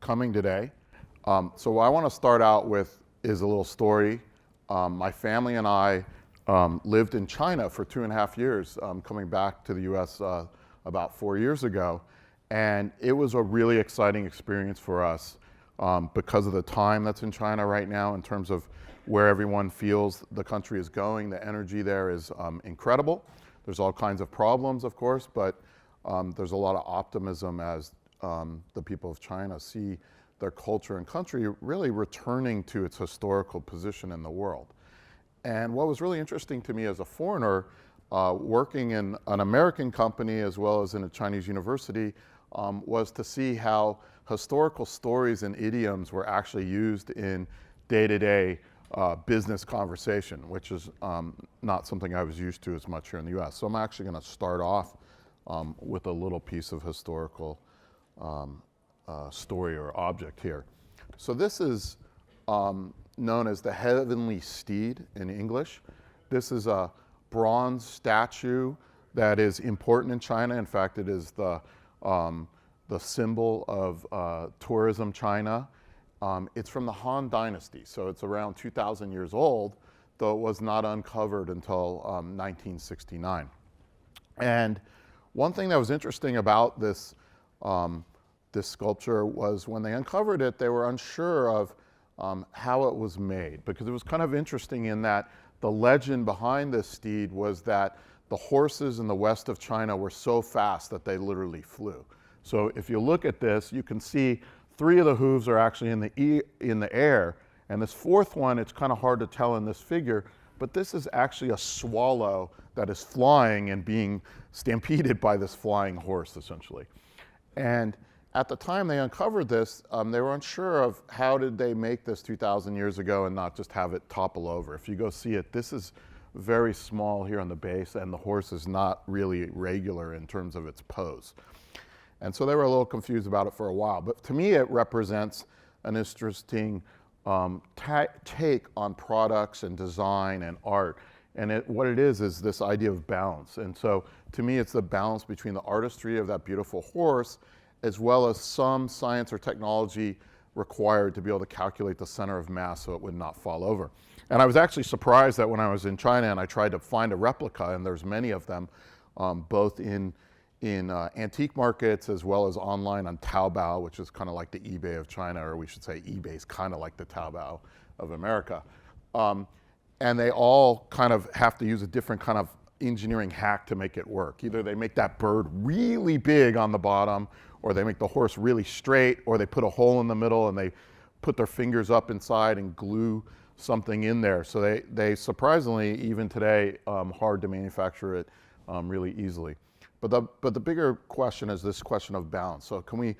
coming today. So what I want to start out with is a little story. My family and I lived in China for 2.5 years, coming back to the US about 4 years ago. And it was a really exciting experience for us because of the time that's in China right now in terms of where everyone feels the country is going. The energy there is incredible. There's all kinds of problems, of course, but there's a lot of optimism as the people of China see their culture and country really returning to its historical position in the world. And what was really interesting to me as a foreigner, working in an American company as well as in a Chinese university, was to see how historical stories and idioms were actually used in day-to-day business conversation, which is not something I was used to as much here in the US. So I'm actually going to start off with a little piece of historical story or object here. So this is known as the Heavenly Steed in English. This is a bronze statue that is important in China. In fact, it is the symbol of tourism China. It's from the Han Dynasty, so it's around 2,000 years old, though it was not uncovered until 1969. And one thing that was interesting about this sculpture was when they uncovered it, they were unsure of how it was made, because it was kind of interesting in that the legend behind this steed was that the horses in the west of China were so fast that they literally flew. So if you look at this, you can see 3 of the hooves are actually in the air, and this 4th one, it's kind of hard to tell in this figure, but this is actually a swallow that is flying and being stampeded by this flying horse, essentially. And at the time they uncovered this, they were unsure of how did they make this 2,000 years ago and not just have it topple over. If you go see it, this is very small here on the base, and the horse is not really regular in terms of its pose. And so they were a little confused about it for a while. But to me, it represents an interesting take on products and design and art. And what it is this idea of balance. And so to me, it's the balance between the artistry of that beautiful horse as well as some science or technology required to be able to calculate the center of mass so it would not fall over. And I was actually surprised that when I was in China and I tried to find a replica, and there's many of them, both in antique markets as well as online on Taobao, which is kind of like the eBay of China, or we should say eBay is kind of like the Taobao of America. And they all kind of have to use a different kind of engineering hack to make it work. Either they make that bird really big on the bottom, or they make the horse really straight, or they put a hole in the middle and they put their fingers up inside and glue something in there. So they surprisingly, even today, hard to manufacture it really easily. But the bigger question is this question of balance. So can we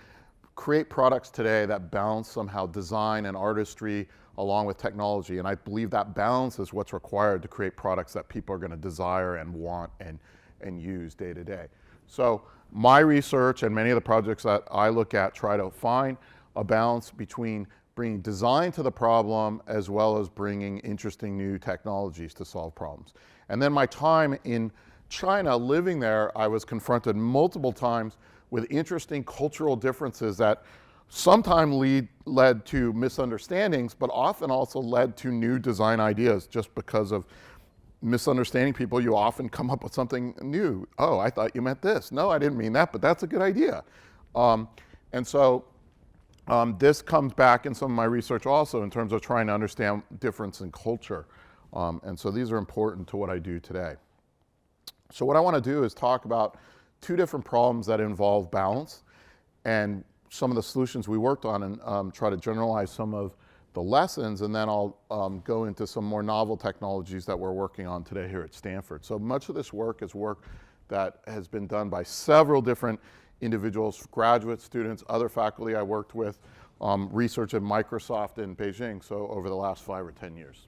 create products today that balance somehow design and artistry along with technology? And I believe that balance is what's required to create products that people are going to desire and want and use day to day. So my research and many of the projects that I look at try to find a balance between bringing design to the problem as well as bringing interesting new technologies to solve problems. And then my time in China, living there, I was confronted multiple times with interesting cultural differences that sometimes led to misunderstandings, but often also led to new design ideas. Just because of misunderstanding people, you often come up with something new. Oh, I thought you meant this. No, I didn't mean that, but that's a good idea. And so this comes back in some of my research also in terms of trying to understand difference in culture. And so these are important to what I do today. So what I want to do is talk about 2 different problems that involve balance and some of the solutions we worked on, and try to generalize some of the lessons, and then I'll go into some more novel technologies that we're working on today here at Stanford. So much of this work is work that has been done by several different individuals, graduate students, other faculty I worked with, research at Microsoft in Beijing, so over the last 5 or 10 years.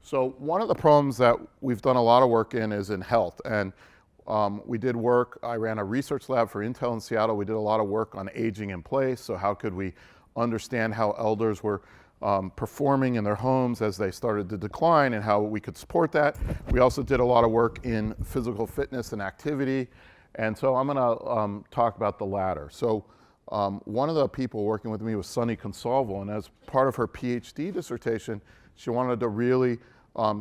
So one of the problems that we've done a lot of work in is in health. And we did work, I ran a research lab for Intel in Seattle. We did a lot of work on aging in place. So how could we understand how elders were performing in their homes as they started to decline and how we could support that. We also did a lot of work in physical fitness and activity. And so I'm going to talk about the latter. So one of the people working with me was Sunny Consalvo, and as part of her PhD dissertation, she wanted to really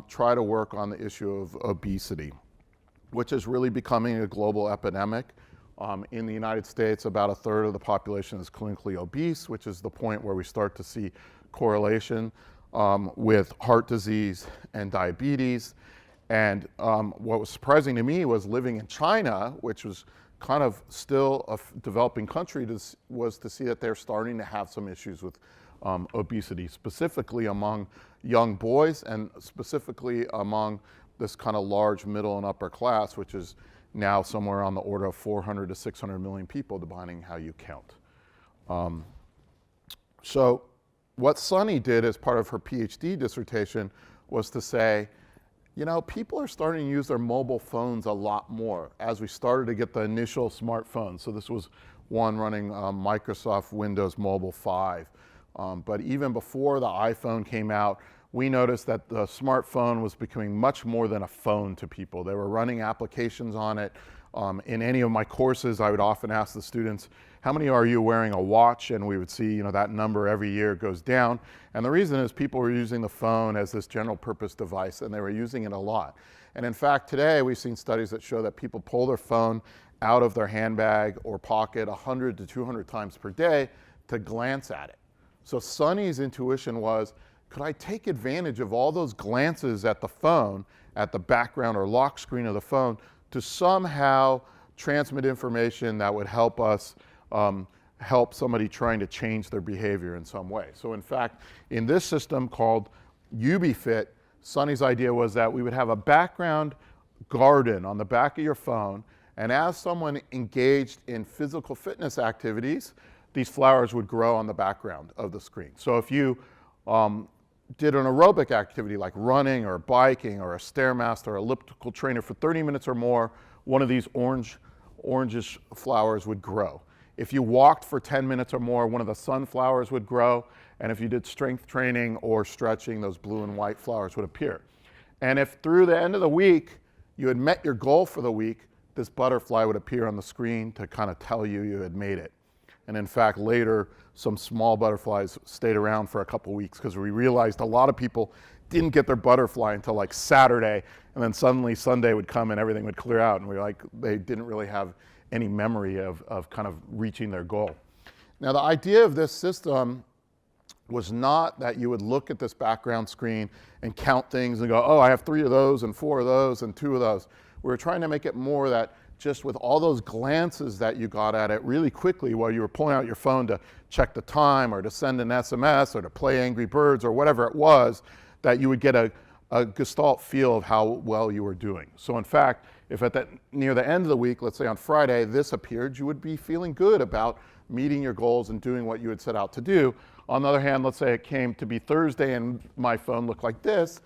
try to work on the issue of obesity, which is really becoming a global epidemic. In the United States, about a third of the population is clinically obese, which is the point where we start to see correlation with heart disease and diabetes. And what was surprising to me was living in China, which was kind of still a developing country, was to see that they're starting to have some issues with obesity, specifically among young boys and specifically among this kind of large middle and upper class, which is now somewhere on the order of 400 to 600 million people, depending how you count. So what Sunny did as part of her PhD dissertation was to say, you know, people are starting to use their mobile phones a lot more as we started to get the initial smartphones. So this was one running Microsoft Windows Mobile 5. But even before the iPhone came out, we noticed that the smartphone was becoming much more than a phone to people. They were running applications on it. In any of my courses, I would often ask the students, how many are you wearing a watch? And we would see, you know, that number every year goes down. And the reason is people were using the phone as this general purpose device, and they were using it a lot. And in fact, today we've seen studies that show that people pull their phone out of their handbag or pocket 100 to 200 times per day to glance at it. So Sunny's intuition was, could I take advantage of all those glances at the phone, at the background or lock screen of the phone, to somehow transmit information that would help us help somebody trying to change their behavior in some way. So in fact, in this system called UbiFit, Sunny's idea was that we would have a background garden on the back of your phone, and as someone engaged in physical fitness activities, these flowers would grow on the background of the screen. So if you did an aerobic activity like running or biking or a Stairmaster or elliptical trainer for 30 minutes or more, one of these orangish flowers would grow. If you walked for 10 minutes or more, one of the sunflowers would grow. And if you did strength training or stretching, those blue and white flowers would appear. And if through the end of the week you had met your goal for the week, this butterfly would appear on the screen to kind of tell you you had made it. And in fact, later, some small butterflies stayed around for a couple weeks because we realized a lot of people didn't get their butterfly until like Saturday, and then suddenly Sunday would come and everything would clear out, and we were like, they didn't really have any memory of kind of reaching their goal. Now, the idea of this system was not that you would look at this background screen and count things and go, oh, I have 3 of those and 4 of those and 2 of those. We were trying to make it more that just with all those glances that you got at it really quickly while you were pulling out your phone to check the time or to send an SMS or to play Angry Birds or whatever it was, that you would get a gestalt feel of how well you were doing. So in fact, if near the end of the week, let's say on Friday, this appeared, you would be feeling good about meeting your goals and doing what you had set out to do. On the other hand, let's say it came to be Thursday and my phone looked like this,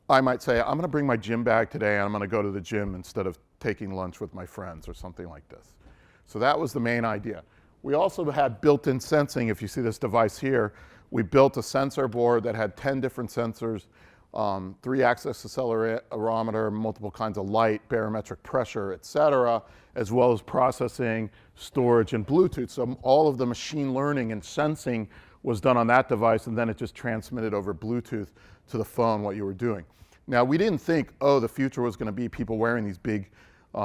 I might say, I'm gonna bring my gym bag today and I'm gonna go to the gym instead of taking lunch with my friends or something like this. So that was the main idea. We also had built-in sensing. If you see this device here, we built a sensor board that had 10 different sensors, 3-axis accelerometer, multiple kinds of light, barometric pressure, et cetera, as well as processing, storage, and Bluetooth. So all of the machine learning and sensing was done on that device, and then it just transmitted over Bluetooth to the phone what you were doing. Now, we didn't think, oh, the future was going to be people wearing these big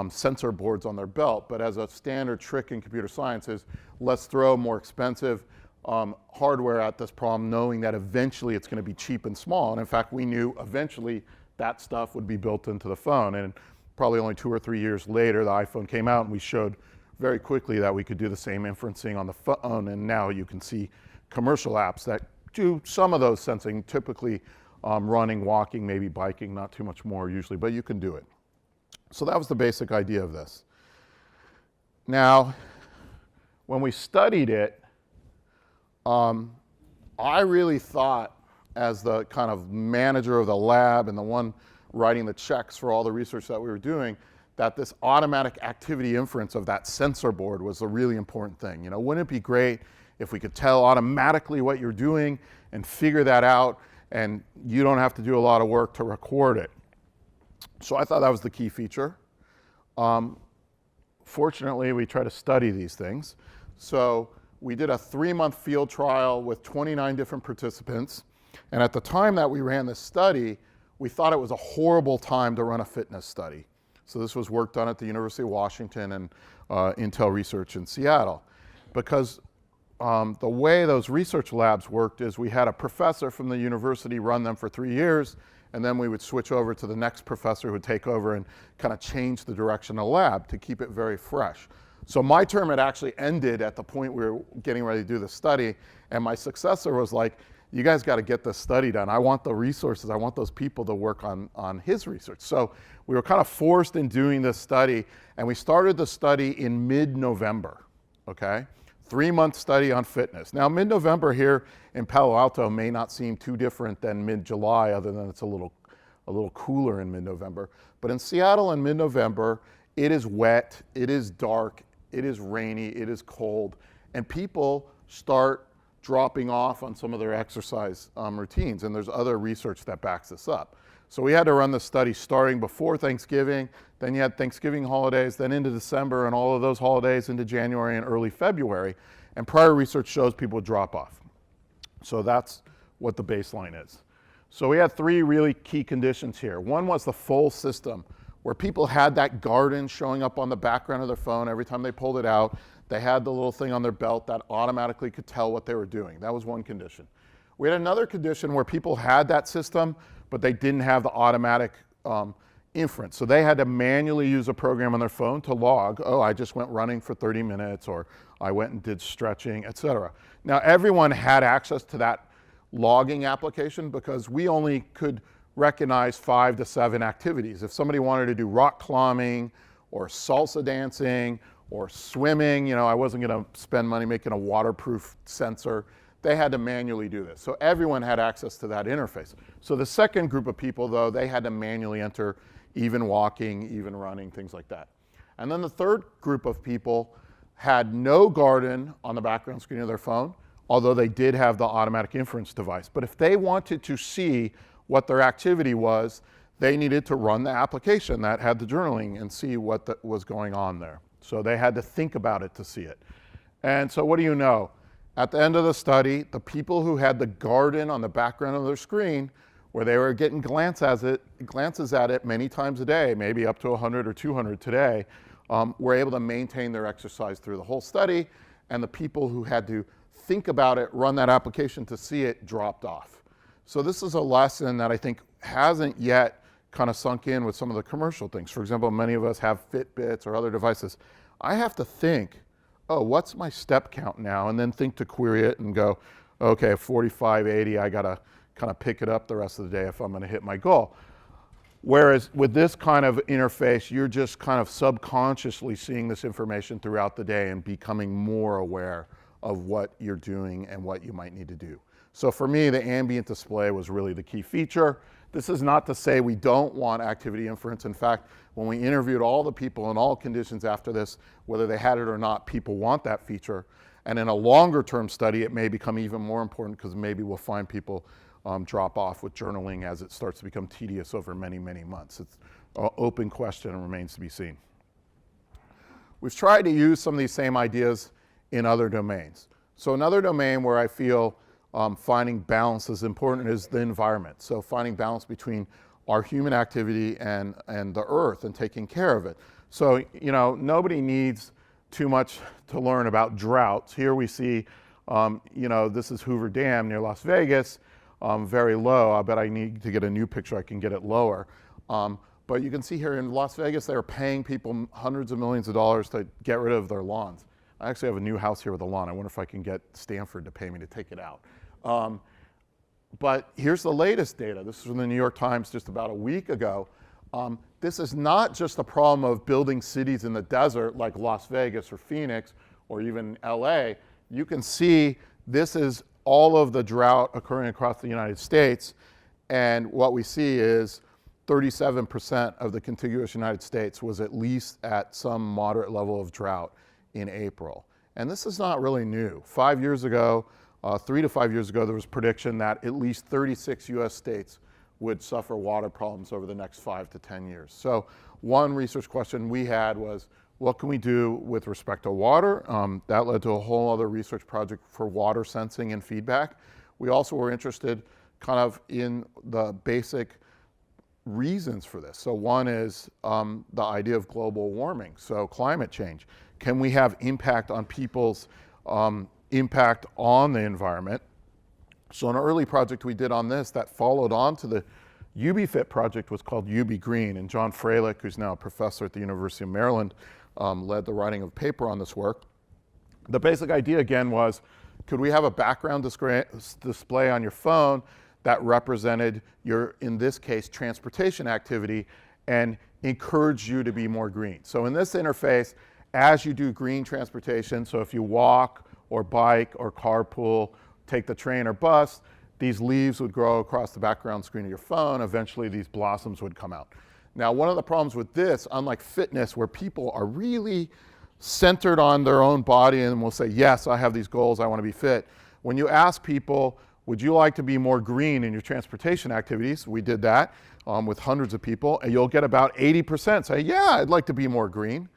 sensor boards on their belt, but as a standard trick in computer science is, let's throw more expensive hardware at this problem, knowing that eventually it's going to be cheap and small. And in fact, we knew eventually that stuff would be built into the phone. And probably only 2 or 3 years later, the iPhone came out, and we showed very quickly that we could do the same inferencing on the phone. And now you can see commercial apps that do some of those sensing, typically running, walking, maybe biking, not too much more usually, but you can do it. So that was the basic idea of this. Now, when we studied it, I really thought, as the kind of manager of the lab and the one writing the checks for all the research that we were doing, that this automatic activity inference of that sensor board was a really important thing. You know, wouldn't it be great if we could tell automatically what you're doing and figure that out, and you don't have to do a lot of work to record it? So I thought that was the key feature. Fortunately, we try to study these things. So we did a 3-month field trial with 29 different participants. And at the time that we ran this study, we thought it was a horrible time to run a fitness study. So this was work done at the University of Washington and Intel Research in Seattle. Because the way those research labs worked is we had a professor from the university run them for 3 years, and then we would switch over to the next professor who would take over and kind of change the direction of the lab to keep it very fresh. So my term had actually ended at the point we were getting ready to do the study, and my successor was like, you guys got to get this study done. I want the resources. I want those people to work on his research. So we were kind of forced in doing this study, and we started the study in mid-November, okay? 3-month study on fitness. Now, mid-November here in Palo Alto may not seem too different than mid-July, other than it's a little cooler in mid-November. But in Seattle in mid-November, it is wet, it is dark, it is rainy, it is cold, and people start dropping off on some of their exercise routines, and there's other research that backs this up. So we had to run the study starting before Thanksgiving, then you had Thanksgiving holidays, then into December, and all of those holidays into January and early February, and prior research shows people would drop off. So that's what the baseline is. So we had 3 really key conditions here. One was the full system, where people had that garden showing up on the background of their phone every time they pulled it out. They had the little thing on their belt that automatically could tell what they were doing. That was one condition. We had another condition where people had that system, but they didn't have the automatic inference. So they had to manually use a program on their phone to log, oh, I just went running for 30 minutes, or I went and did stretching, et cetera. Now, everyone had access to that logging application because we only could recognize 5 to 7 activities. If somebody wanted to do rock climbing or salsa dancing or swimming, you know, I wasn't going to spend money making a waterproof sensor. They had to manually do this. So everyone had access to that interface. So the second group of people, though, they had to manually enter even walking, even running, things like that. And then the third group of people had no garden on the background screen of their phone, although they did have the automatic inference device. But if they wanted to see what their activity was, they needed to run the application that had the journaling and see what was going on there. So they had to think about it to see it. And so what do you know? At the end of the study, the people who had the garden on the background of their screen, where they were getting glances at it many times a day, maybe up to 100 or 200 today, were able to maintain their exercise through the whole study. And the people who had to think about it, run that application to see it, dropped off. So this is a lesson that I think hasn't yet kind of sunk in with some of the commercial things. For example, many of us have Fitbits or other devices. I have to think, oh, what's my step count now? And then think to query it and go, okay, 45, 80, I gotta kind of pick it up the rest of the day if I'm gonna hit my goal. Whereas with this kind of interface, you're just kind of subconsciously seeing this information throughout the day and becoming more aware of what you're doing and what you might need to do. So for me, the ambient display was really the key feature. This is not to say we don't want activity inference. In fact, when we interviewed all the people in all conditions after this, whether they had it or not, people want that feature. And in a longer term study, it may become even more important because maybe we'll find people drop off with journaling as it starts to become tedious over many, many months. It's an open question and remains to be seen. We've tried to use some of these same ideas in other domains. So another domain where I feel finding balance is important is the environment. So finding balance between our human activity and the earth and taking care of it. So, you know, nobody needs too much to learn about droughts. Here we see, you know, this is Hoover Dam near Las Vegas, very low. I bet I need to get a new picture, I can get it lower. But you can see here in Las Vegas, they're paying people hundreds of millions of dollars to get rid of their lawns. I actually have a new house here with a lawn. I wonder if I can get Stanford to pay me to take it out. But here's the latest data. This is from the New York Times just about a week ago. This is not just a problem of building cities in the desert like Las Vegas or Phoenix or even LA. You can see this is all of the drought occurring across the United States. And what we see is 37% of the contiguous United States was at least at some moderate level of drought in April. And this is not really new. 5 years ago, 3 to 5 years ago, there was prediction that at least 36 US states would suffer water problems over the next 5 to 10 years. So one research question we had was, what can we do with respect to water? That led to a whole other research project for water sensing and feedback. We also were interested kind of in the basic reasons for this. So one is the idea of global warming, so climate change. Can we have impact on people's impact on the environment? So an early project we did on this that followed on to the UBFit project was called UB Green, and John Freilich, who's now a professor at the University of Maryland, led the writing of a paper on this work. The basic idea again was, could we have a background display on your phone that represented your, in this case, transportation activity and encourage you to be more green? So in this interface, as you do green transportation, so if you walk or bike or carpool, take the train or bus, these leaves would grow across the background screen of your phone. Eventually these blossoms would come out. Now, one of the problems with this, unlike fitness, where people are really centered on their own body and will say, yes, I have these goals, I want to be fit. When you ask people, would you like to be more green in your transportation activities? We did that with hundreds of people, and you'll get about 80% say, yeah, I'd like to be more green.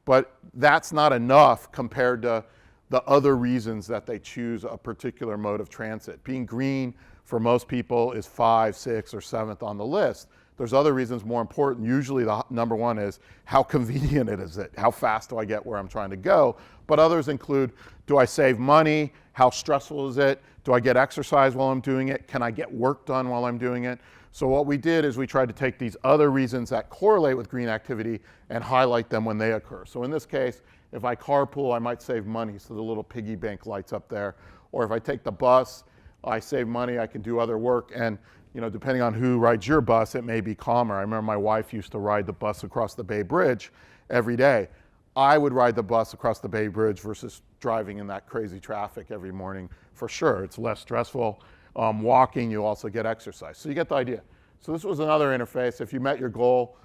But that's not enough compared to the other reasons that they choose a particular mode of transit. Being green for most people is 5th, 6th, or 7th on the list. There's other reasons more important. Usually the number one is how convenient is it? How fast do I get where I'm trying to go? But others include, do I save money? How stressful is it? Do I get exercise while I'm doing it? Can I get work done while I'm doing it? So what we did is we tried to take these other reasons that correlate with green activity and highlight them when they occur. So in this case, if I carpool, I might save money, so the little piggy bank lights up there. Or if I take the bus, I save money, I can do other work. And you know, depending on who rides your bus, it may be calmer. I remember my wife used to ride the bus across the Bay Bridge every day. I would ride the bus across the Bay Bridge versus driving in that crazy traffic every morning for sure. It's less stressful. Walking, you also get exercise. So you get the idea. So this was another interface. If you met your goal,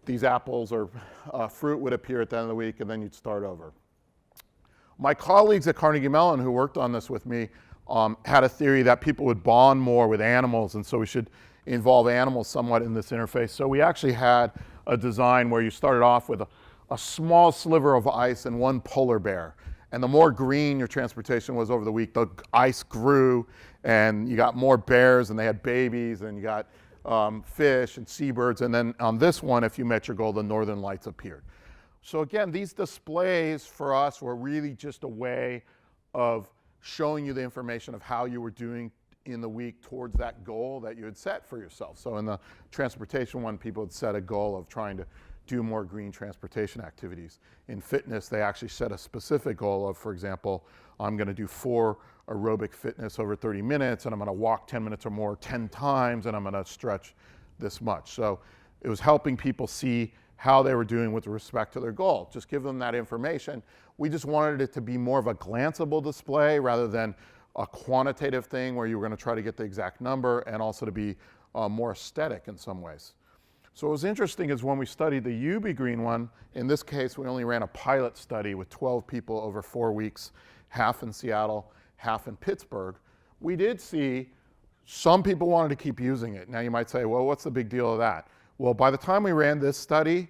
these apples or fruit would appear at the end of the week, and then you'd start over. My colleagues at Carnegie Mellon who worked on this with me had a theory that people would bond more with animals, and so we should involve animals somewhat in this interface. So we actually had a design where you started off with a small sliver of ice and one polar bear. And the more green your transportation was over the week, the ice grew, and you got more bears, and they had babies, and you got fish and seabirds. And then on this one, if you met your goal, the northern lights appeared. So again, these displays for us were really just a way of showing you the information of how you were doing in the week towards that goal that you had set for yourself. So in the transportation one, people had set a goal of trying to do more green transportation activities. In fitness, they actually set a specific goal of, for example, I'm going to do 4 aerobic fitness over 30 minutes, and I'm going to walk 10 minutes or more 10 times, and I'm going to stretch this much. So it was helping people see how they were doing with respect to their goal. Just give them that information. We just wanted it to be more of a glanceable display rather than a quantitative thing where you were going to try to get the exact number, and also to be more aesthetic in some ways. So what was interesting is when we studied the UB Green one, in this case we only ran a pilot study with 12 people over 4 weeks, half in Seattle, half in Pittsburgh. We did see some people wanted to keep using it. Now you might say, well, what's the big deal of that? Well, by the time we ran this study,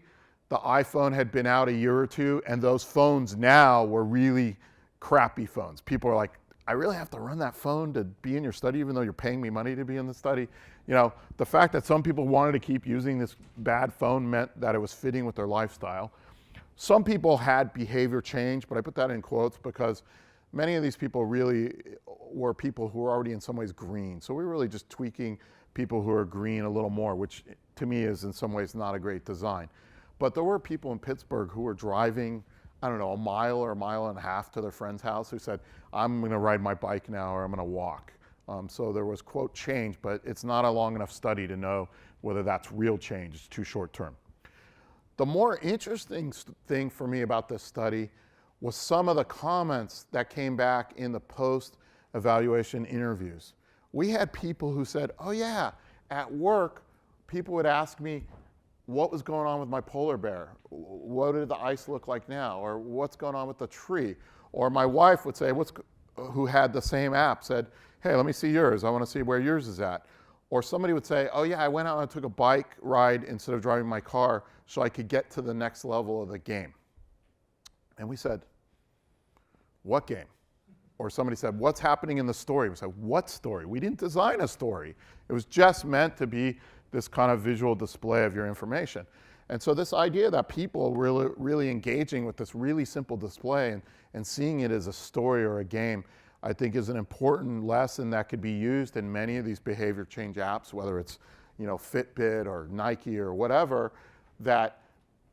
the iPhone had been out a year or two, and those phones now were really crappy phones. People are like, I really have to run that phone to be in your study even though you're paying me money to be in the study? You know, the fact that some people wanted to keep using this bad phone meant that it was fitting with their lifestyle. Some people had behavior change, but I put that in quotes because many of these people really were people who were already in some ways green. So we were really just tweaking people who are green a little more, which to me is in some ways not a great design. But there were people in Pittsburgh who were driving, I don't know, a mile or a mile and a half to their friend's house who said, I'm going to ride my bike now, or I'm going to walk. So there was, quote, change, but it's not a long enough study to know whether that's real change. It's too short term. The more interesting thing for me about this study was some of the comments that came back in the post-evaluation interviews. We had people who said, oh yeah, at work, people would ask me, what was going on with my polar bear? What did the ice look like now? Or what's going on with the tree? Or my wife would say, who had the same app, said, hey, let me see yours. I want to see where yours is at. Or somebody would say, oh yeah, I went out and took a bike ride instead of driving my car so I could get to the next level of the game. And we said, what game? Or somebody said, what's happening in the story? We said, what story? We didn't design a story. It was just meant to be this kind of visual display of your information. And so this idea that people really engaging with this really simple display and seeing it as a story or a game, I think is an important lesson that could be used in many of these behavior change apps, whether it's Fitbit or Nike or whatever, that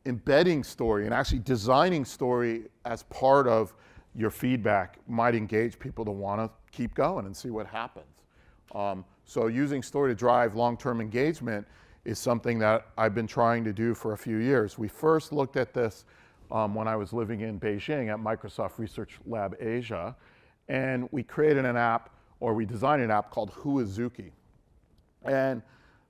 embedding story and actually designing story as part of your feedback might engage people to want to keep going and see what happens. So using story to drive long-term engagement is something that I've been trying to do for a few years. We first looked at this when I was living in Beijing at Microsoft Research Lab Asia, and we created an app, or we designed an app called Who is Zuki? And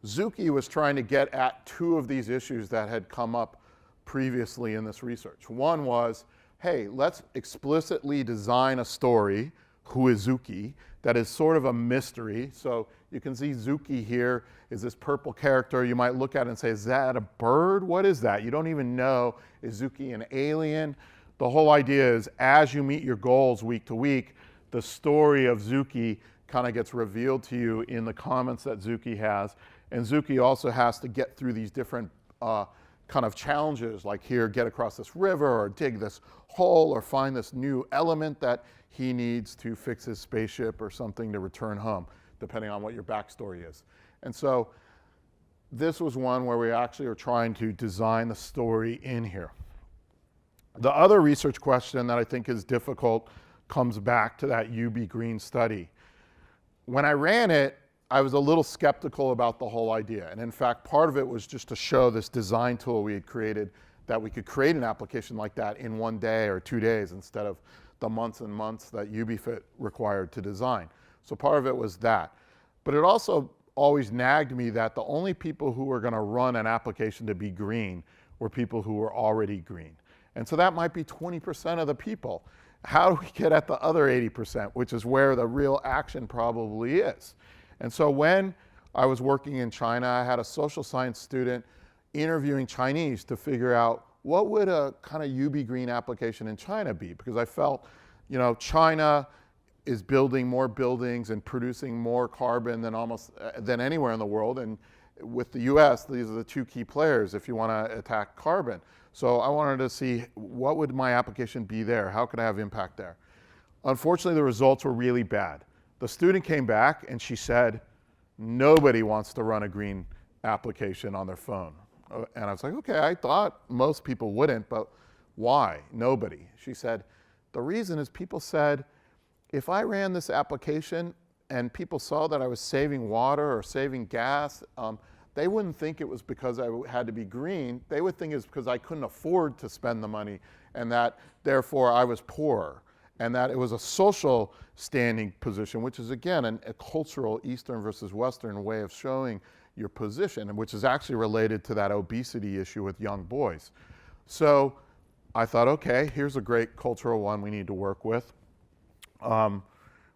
Zuki was trying to get at two of these issues that had come up previously in this research. One was, hey, let's explicitly design a story, Who is Zuki, that is sort of a mystery. So you can see Zuki here is this purple character. You might look at it and say, is that a bird? What is that? You don't even know. Is Zuki an alien? The whole idea is as you meet your goals week to week, the story of Zuki kind of gets revealed to you in the comments that Zuki has. And Zuki also has to get through these different kind of challenges, like here, get across this river, or dig this hole, or find this new element that he needs to fix his spaceship or something to return home, depending on what your backstory is. And so this was one where we actually are trying to design the story in here. The other research question that I think is difficult comes back to that UB Green study. When I ran it, I was a little skeptical about the whole idea. And in fact, part of it was just to show this design tool we had created, that we could create an application like that in 1 day or 2 days instead of the months and months that UBFit required to design. So part of it was that. But it also always nagged me that the only people who were going to run an application to be green were people who were already green. And so that might be 20% of the people. How do we get at the other 80%, which is where the real action probably is? And so when I was working in China, I had a social science student interviewing Chinese to figure out what would a kind of UB Green application in China be? Because I felt, China is building more buildings and producing more carbon than anywhere in the world. And with the US, these are the two key players if you want to attack carbon. So I wanted to see what would my application be there? How could I have impact there? Unfortunately, the results were really bad. The student came back and she said, nobody wants to run a green application on their phone. And I was like, okay, I thought most people wouldn't, but why? Nobody. She said, the reason is people said, if I ran this application and people saw that I was saving water or saving gas, they wouldn't think it was because I had to be green. They would think it's because I couldn't afford to spend the money and that therefore I was poor, and that it was a social standing position, which is again a cultural Eastern versus Western way of showing your position, and which is actually related to that obesity issue with young boys. So I thought, okay, here's a great cultural one we need to work with.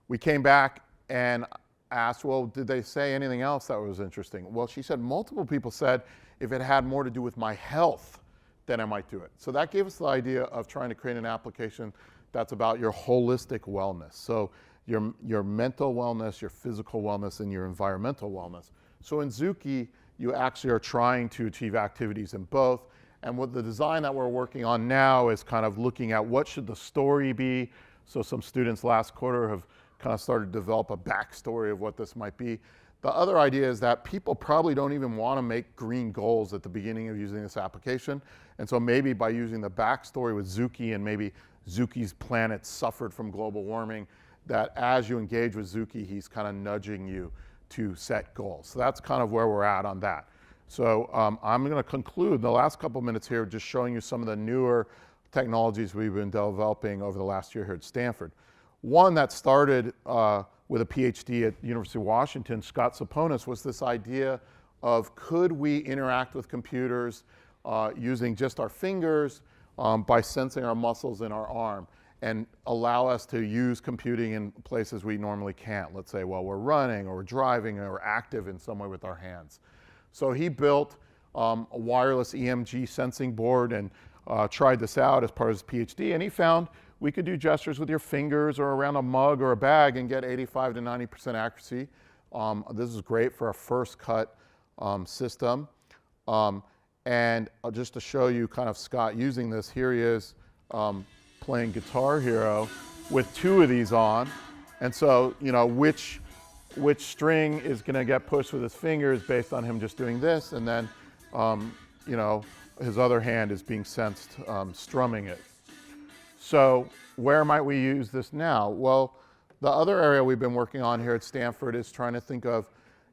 We came back and asked, well, did they say anything else that was interesting? Well, she said multiple people said if it had more to do with my health, then I might do it. So that gave us the idea of trying to create an application that's about your holistic wellness. So your mental wellness, your physical wellness, and your environmental wellness. So in Zuki, you actually are trying to achieve activities in both. And what the design that we're working on now is kind of looking at what should the story be. So some students last quarter have kind of started to develop a backstory of what this might be. The other idea is that people probably don't even want to make green goals at the beginning of using this application. And so maybe by using the backstory with Zuki, and maybe Zuki's planet suffered from global warming, that as you engage with Zuki, he's kind of nudging you to set goals. So that's kind of where we're at on that. So I'm going to conclude the last couple minutes here just showing you some of the newer technologies we've been developing over the last year here at Stanford. One that started with a PhD at University of Washington, Scott Saponis, was this idea of could we interact with computers using just our fingers by sensing our muscles in our arm, and allow us to use computing in places we normally can't. Let's say while we're running or we're driving or we're active in some way with our hands. So he built a wireless EMG sensing board, and tried this out as part of his PhD, and he found we could do gestures with your fingers or around a mug or a bag and get 85 to 90% accuracy. This is great for a first cut system. And just to show you kind of Scott using this, here he is playing Guitar Hero with 2 of these on. And so, you know, which string is going to get pushed with his fingers based on him just doing this, and then, you know, his other hand is being sensed strumming it. So where might we use this now? Well, the other area we've been working on here at Stanford is trying to think of,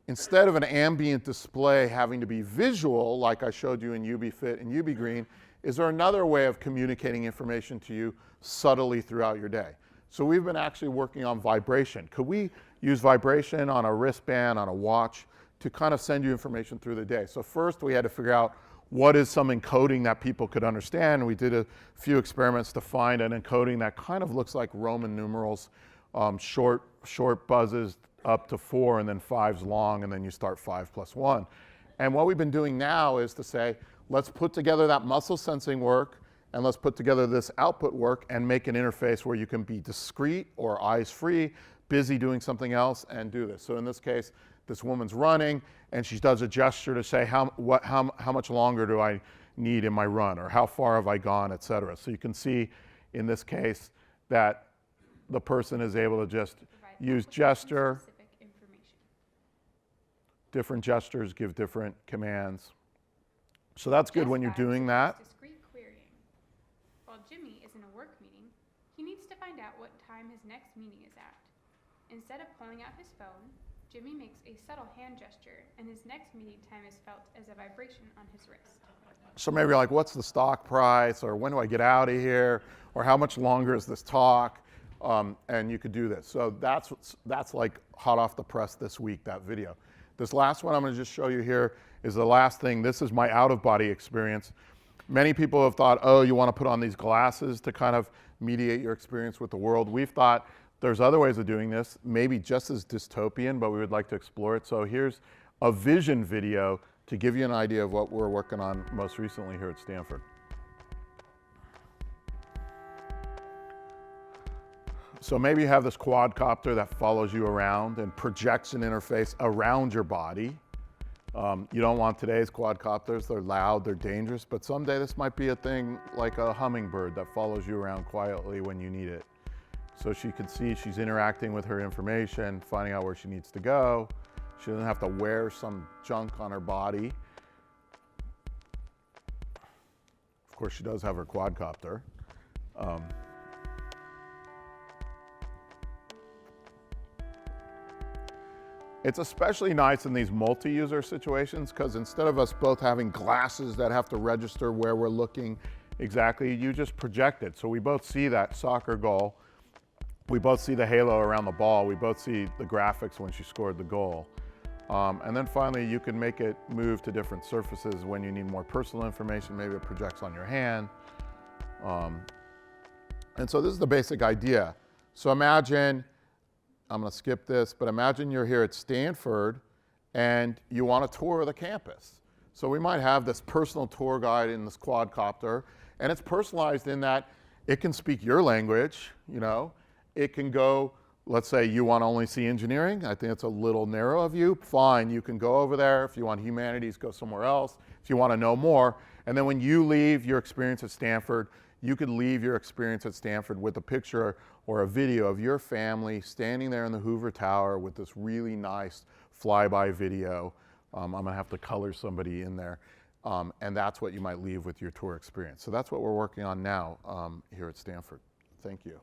instead of an ambient display having to be visual, like I showed you in UB Fit and UB Green, is there another way of communicating information to you subtly throughout your day? So we've been actually working on vibration. Could we use vibration on a wristband, on a watch, to kind of send you information through the day? So first we had to figure out what is some encoding that people could understand. We did a few experiments to find an encoding that kind of looks like Roman numerals, short buzzes up to 4 and then 5's long, and then you start 5 plus 1. And what we've been doing now is to say, let's put together that muscle sensing work and let's put together this output work and make an interface where you can be discrete or eyes free, busy doing something else, and do this. So in this case, this woman's running and she does a gesture to say how much longer do I need in my run, or how far have I gone, etc. So you can see in this case that the person is able to just use gesture. Different gestures give different commands. So that's good when you're doing that. Discrete querying. While Jimmy is in a work meeting, he needs to find out what time his next meeting is at. Instead of pulling out his phone, Jimmy makes a subtle hand gesture, and his next meeting time is felt as a vibration on his wrist. So maybe you're like, what's the stock price, or when do I get out of here, or how much longer is this talk? And you could do this. So that's like hot off the press this week, that video. This last one I'm going to just show you here is the last thing. This is my out-of-body experience. Many people have thought, oh, you want to put on these glasses to kind of mediate your experience with the world. We've thought there's other ways of doing this, maybe just as dystopian, but we would like to explore it. So here's a vision video to give you an idea of what we're working on most recently here at Stanford. So maybe you have this quadcopter that follows you around and projects an interface around your body. You don't want today's quadcopters. They're loud, they're dangerous, but someday this might be a thing like a hummingbird that follows you around quietly when you need it. So she can see she's interacting with her information, finding out where she needs to go. She doesn't have to wear some junk on her body. Of course, she does have her quadcopter. It's especially nice in these multi-user situations because instead of us both having glasses that have to register where we're looking exactly, you just project it. So we both see that soccer goal. We both see the halo around the ball. We both see the graphics when she scored the goal. And then finally, you can make it move to different surfaces when you need more personal information. Maybe it projects on your hand. And so this is the basic idea. So imagine, I'm going to skip this, but imagine you're here at Stanford and you want a tour of the campus. So we might have this personal tour guide in this quadcopter, and it's personalized in that it can speak your language, you know. It can go, let's say you want to only see engineering. I think it's a little narrow of you. Fine, you can go over there. If you want humanities, go somewhere else. If you want to know more. And then when you leave your experience at Stanford, you could leave your experience at Stanford with a picture or a video of your family standing there in the Hoover Tower with this really nice flyby video. I'm going to have to color somebody in there. And that's what you might leave with your tour experience. So that's what we're working on now here at Stanford. Thank you.